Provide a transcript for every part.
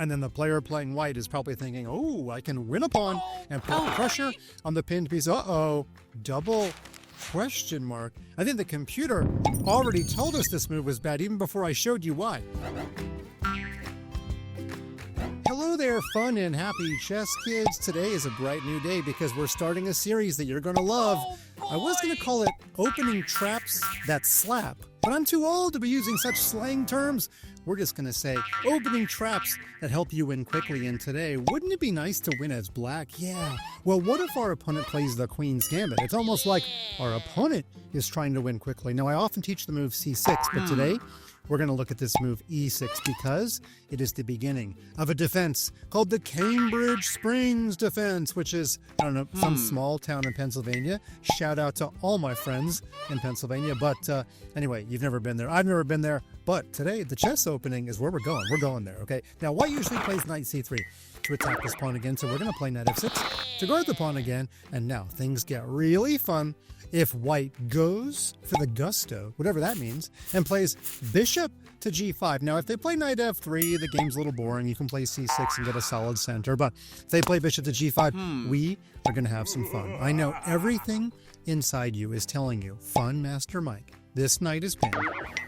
And then the player playing white is probably thinking, oh, I can win a pawn and put pressure on the pinned piece. Uh-oh, double question mark. I think the computer already told us this move was bad even before I showed you why. Hello there, fun and happy chess kids. Today is a bright new day because we're starting a series that you're going to love. I was going to call it Opening Traps That Slap, but I'm too old to be using such slang terms. We're just going to say opening traps that help you win quickly. And today, wouldn't it be nice to win as black? Yeah. Well, what if our opponent plays the Queen's Gambit? It's almost like our opponent is trying to win quickly. Now, I often teach the move C6, but today we're going to look at this move E6 because it is the beginning of a defense called the Cambridge Springs defense, which is, I don't know, some small town in Pennsylvania. Shout out to all my friends in Pennsylvania. But anyway, you've never been there. I've never been there. But today, the chess opening is where we're going. We're going there, okay? Now, white usually plays knight c3 to attack this pawn again. So we're going to play knight f6 to guard the pawn again. And now things get really fun if white goes for the gusto, whatever that means, and plays bishop to g5. Now, if they play knight f3, the game's a little boring. You can play c6 and get a solid center. But if they play bishop to g5, we are going to have some fun. I know everything inside you is telling you, fun, Master Mike. This knight is pinned.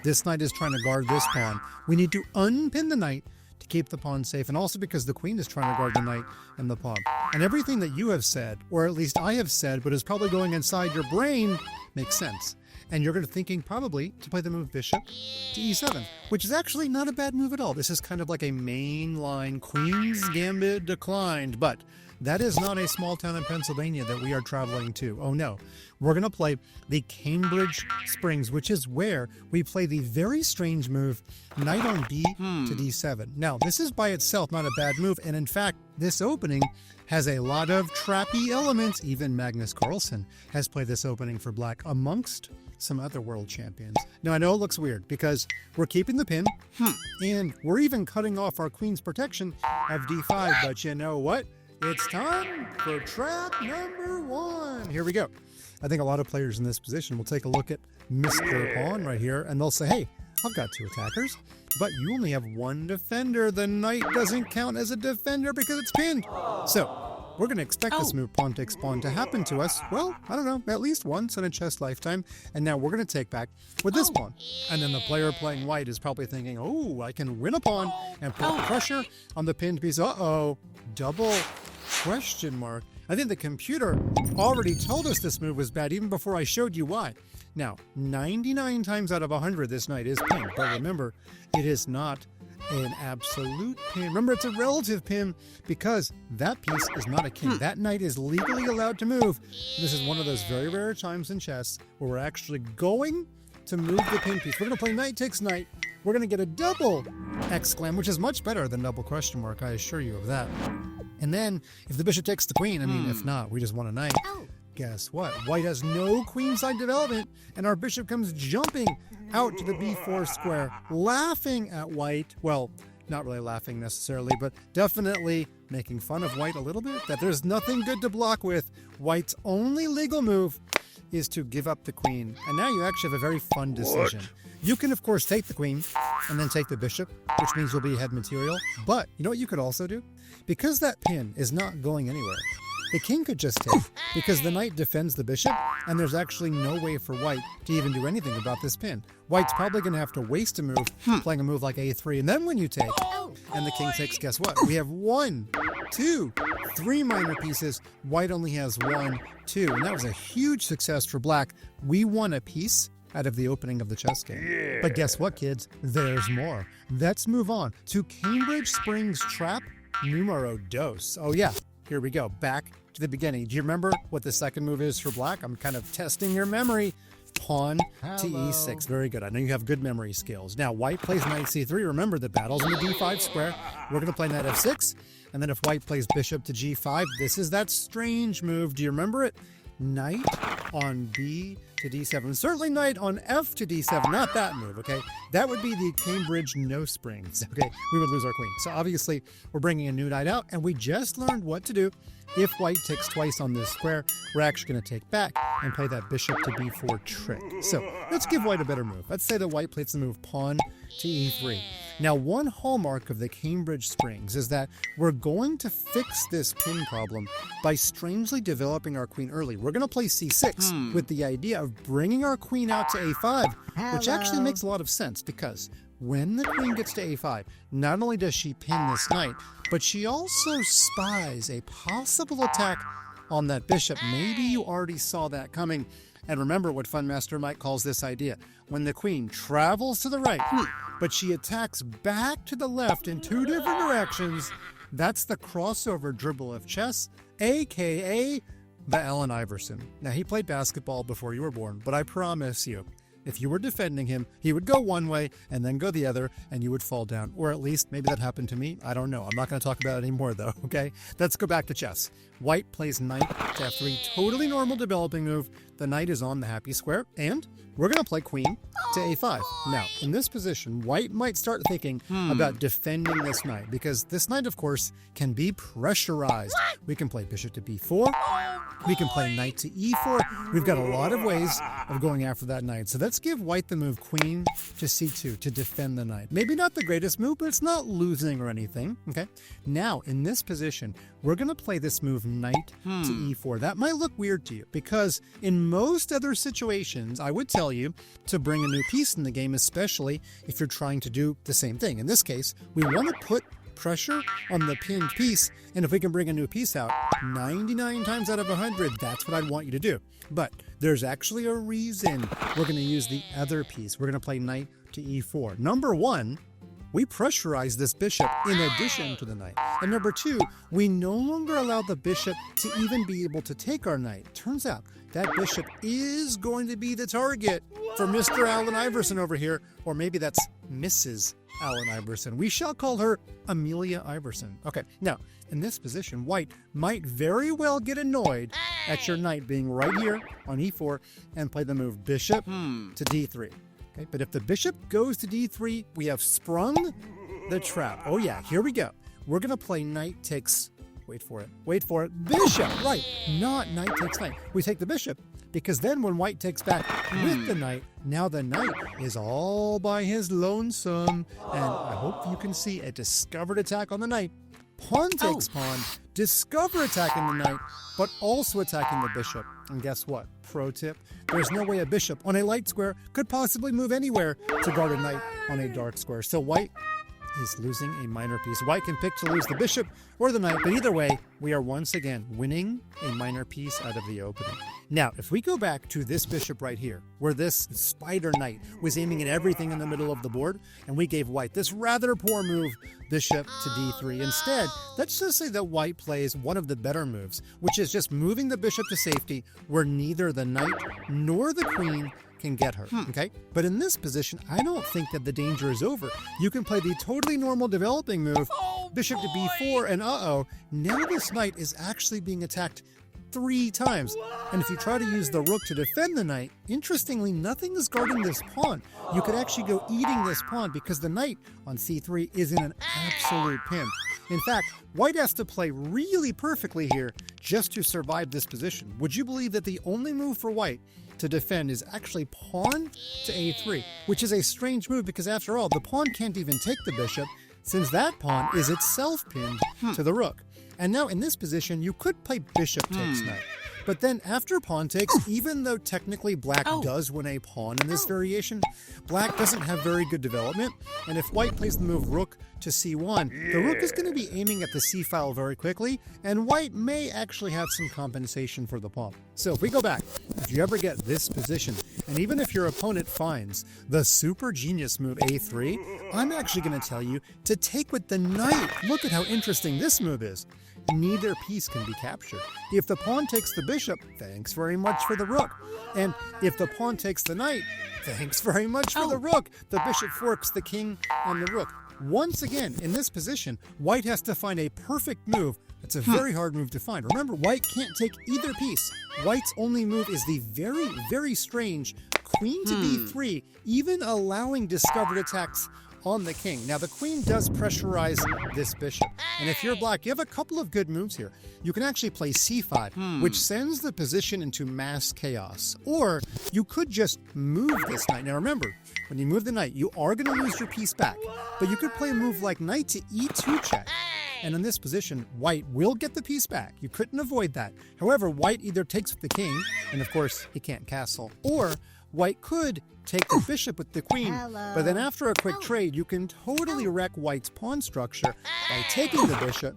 This knight is trying to guard this pawn. We need to unpin the knight to keep the pawn safe, and also because the queen is trying to guard the knight and the pawn. And everything that you have said, or at least I have said, but is probably going inside your brain, makes sense. And you're going to thinking probably to play the move bishop to e7, which is actually not a bad move at all. This is kind of like a mainline Queen's Gambit declined, but that is not a small town in Pennsylvania that we are traveling to. Oh no, we're going to play the Cambridge Springs, which is where we play the very strange move knight on b to d7. Now, this is by itself not a bad move, and in fact, this opening has a lot of trappy elements. Even Magnus Carlsen has played this opening for black amongst some other world champions. Now, I know it looks weird because we're keeping the pin, and we're even cutting off our queen's protection of d5, but you know what? It's time for trap number 1. Here we go. I think a lot of players in this position will take a look at Mr. Pawn right here, and they'll say, hey, I've got 2 attackers, but you only have 1 defender. The knight doesn't count as a defender because it's pinned. So we're going to expect this move, pawn takes pawn, to happen to us, well, I don't know, at least once in a chess lifetime. And now we're going to take back with this pawn. And then the player playing white is probably thinking, oh, I can win a pawn and put pressure on the pinned piece. Uh-oh, double question mark. I think the computer already told us this move was bad even before I showed you why. Now, 99 times out of 100, this knight is pinned. But remember, it is not an absolute pin. Remember, it's a relative pin because that piece is not a king. That knight is legally allowed to move. And this is one of those very rare times in chess where we're actually going to move the pin piece. We're going to play knight takes knight. We're going to get a double exclam, which is much better than double question mark, I assure you of that. And then, if the bishop takes the queen, I mean, if not, we just won a knight. Guess what? White has no queenside development, and our bishop comes jumping out to the b4 square, laughing at white. Well, not really laughing necessarily, but definitely making fun of white a little bit, that there's nothing good to block with. White's only legal move is to give up the queen. And now you actually have a very fun decision. You can, of course, take the queen and then take the bishop, which means you'll be ahead material. But you know what you could also do? Because that pin is not going anywhere, the king could just take, because the knight defends the bishop, and there's actually no way for white to even do anything about this pin. White's probably going to have to waste a move, playing a move like a3, and then when you take, and the king takes, guess what? We have 1, 2, 3 minor pieces. White only has 1, 2, and that was a huge success for black. We won a piece out of the opening of the chess game. Yeah. But guess what, kids? There's more. Let's move on to Cambridge Springs trap numero dos. Oh yeah, here we go. Back to the beginning. Do you remember what the second move is for black? I'm kind of testing your memory. Pawn to e6. Very good. I know you have good memory skills. Now, white plays knight c3. Remember, the battle's in the d5 square. We're going to play knight f6. And then if white plays bishop to g5, this is that strange move. Do you remember it? Knight on B to D7. Certainly knight on F to D7, not that move, okay? That would be the Cambridge no springs, okay? We would lose our queen. So obviously, we're bringing a new knight out, and we just learned what to do. If white takes twice on this square, we're actually going to take back and play that bishop to B4 trick. So let's give white a better move. Let's say that white plays the move pawn to E3. Now, one hallmark of the Cambridge springs is that we're going to fix this pin problem by strangely developing our queen early. We're going to play C6 with the idea of bringing our queen out to A5, which actually makes a lot of sense because when the queen gets to A5, not only does she pin this knight, but she also spies a possible attack on that bishop. Maybe you already saw that coming. And remember what Funmaster Mike calls this idea. When the queen travels to the right, but she attacks back to the left in two different directions, that's the crossover dribble of chess, aka the Allen Iverson. Now, he played basketball before you were born, but I promise you, if you were defending him, he would go one way and then go the other, and you would fall down. Or at least maybe that happened to me. I don't know. I'm not going to talk about it anymore, though, okay? Let's go back to chess. White plays knight to F3. Totally normal developing move. The knight is on the happy square, and we're going to play queen to A5. Now, in this position, white might start thinking about defending this knight, because this knight, of course, can be pressurized. We can play bishop to B4. We can play knight to E4. We've got a lot of ways of going after that knight. So let's give white the move queen to C2 to defend the knight. Maybe not the greatest move, but it's not losing or anything, okay? Now, in this position, we're going to play this move knight to E4. That might look weird to you because in most other situations, I would tell you to bring a new piece in the game, especially if you're trying to do the same thing. In this case, we want to put pressure on the pinned piece, and if we can bring a new piece out 99 times out of 100, that's what I'd want you to do. But there's actually a reason we're going to use the other piece. We're going to play knight to E4. Number one, we pressurize this bishop in addition to the knight. And number two, we no longer allow the bishop to even be able to take our knight. Turns out that bishop is going to be the target for Mr. Allen Iverson over here, or maybe that's Mrs. Allen Iverson. We shall call her Amelia Iverson. Okay, now, in this position, white might very well get annoyed at your knight being right here on E4 and play the move bishop to D3. Okay, but if the bishop goes to D3, we have sprung the trap. Oh yeah, here we go. We're going to play knight takes, wait for it, bishop, right, not knight takes knight. We take the bishop, because then when white takes back with the knight, now the knight is all by his lonesome. And I hope you can see a discovered attack on the knight. Pawn takes pawn, discover attacking the knight, but also attacking the bishop. And guess what? Pro tip, there's no way a bishop on a light square could possibly move anywhere to guard a knight on a dark square. So white is losing a minor piece. White can pick to lose the bishop or the knight, but either way, we are once again winning a minor piece out of the opening. Now, if we go back to this bishop right here, where this spider knight was aiming at everything in the middle of the board, and we gave white this rather poor move, bishop to D3. Instead, let's just say that white plays one of the better moves, which is just moving the bishop to safety, where neither the knight nor the queen can get her, okay? But in this position, I don't think that the danger is over. You can play the totally normal developing move, bishop to B4, and now this knight is actually being attacked 3 times. And if you try to use the rook to defend the knight, interestingly, nothing is guarding this pawn. You could actually go eating this pawn because the knight on C3 is in an absolute pin. In fact, white has to play really perfectly here just to survive this position. Would you believe that the only move for white to defend is actually pawn to A3, which is a strange move because after all, the pawn can't even take the bishop since that pawn is itself pinned to the rook. And now in this position, you could play bishop takes knight. But then after pawn takes, even though technically black does win a pawn in this variation, black doesn't have very good development. And if white plays the move rook to c1, the rook is going to be aiming at the c file very quickly, and white may actually have some compensation for the pawn. So if we go back, if you ever get this position, and even if your opponent finds the super genius move a3, I'm actually going to tell you to take with the knight. Look at how interesting this move is. Neither piece can be captured. If the pawn takes the bishop, thanks very much for the rook. And if the pawn takes the knight, thanks very much for the rook. The bishop forks the king and the rook. Once again, in this position, white has to find a perfect move. It's a very hard move to find. Remember, white can't take either piece. White's only move is the very, very strange queen to b3, even allowing discovered attacks on the king. Now, the queen does pressurize this bishop. And if you're black, you have a couple of good moves here. You can actually play c5, which sends the position into mass chaos. Or you could just move this knight. Now, remember, when you move the knight, you are going to lose your piece back. But you could play a move like knight to e2 check. And in this position, white will get the piece back. You couldn't avoid that. However, white either takes with the king, and of course, he can't castle, or white could take the bishop with the queen, but then after a quick trade, you can totally wreck white's pawn structure by taking the bishop.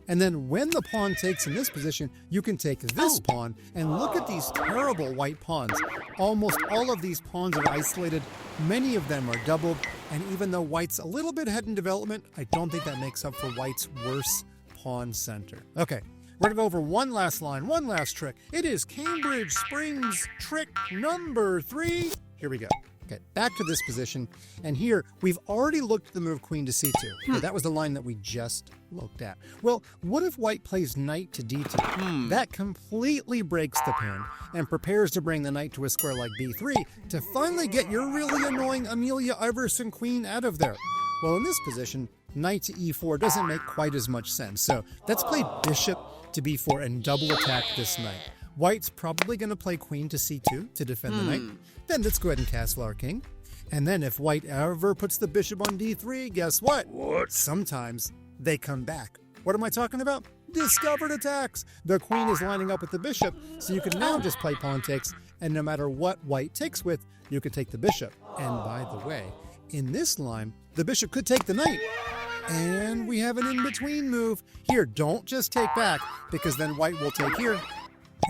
And then when the pawn takes in this position, you can take this pawn, and look at these terrible white pawns. Almost all of these pawns are isolated. Many of them are doubled, and even though white's a little bit ahead in development, I don't think that makes up for white's worst pawn center. Okay. We're going to go over one last line, one last trick. It is Cambridge Springs trick number 3. Here we go. Okay, back to this position. And here, we've already looked at the move queen to c2. Okay, that was the line that we just looked at. Well, what if white plays knight to d2? That completely breaks the pin and prepares to bring the knight to a square like b3 to finally get your really annoying Amelia Iverson queen out of there. Well, in this position, knight to e4 doesn't make quite as much sense. So let's play bishop to b4 and double attack this knight. White's probably going to play queen to c2 to defend the knight. Then let's go ahead and castle our king. And then if white ever puts the bishop on d3, guess what? Sometimes they come back. What am I talking about? Discovered attacks. The queen is lining up with the bishop, so you can now just play pawn takes, and no matter what white takes with, you can take the bishop. And by the way, in this line, the bishop could take the knight. And we have an in-between move. Here, don't just take back, because then white will take here,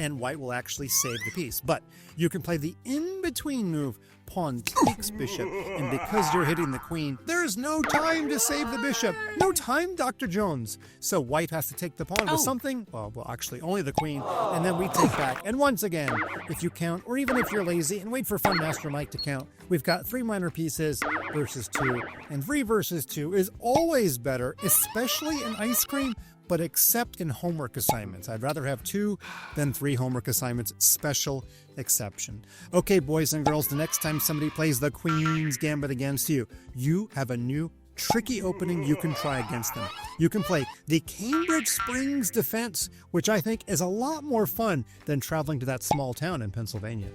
and white will actually save the piece. But you can play the in-between move, pawn takes bishop, and because you're hitting the queen, there's no time to save the bishop. No time, Dr. Jones. So white has to take the pawn with something, well, actually only the queen, and then we take back. And once again, if you count, or even if you're lazy and wait for Fun Master Mike to count, we've got 3 minor pieces versus 2, and 3 versus 2 is always better, especially in ice cream, but except in homework assignments. I'd rather have 2 than 3 homework assignments, special exception. Okay, boys and girls, the next time somebody plays the Queen's Gambit against you, you have a new tricky opening you can try against them. You can play the Cambridge Springs defense, which I think is a lot more fun than traveling to that small town in Pennsylvania.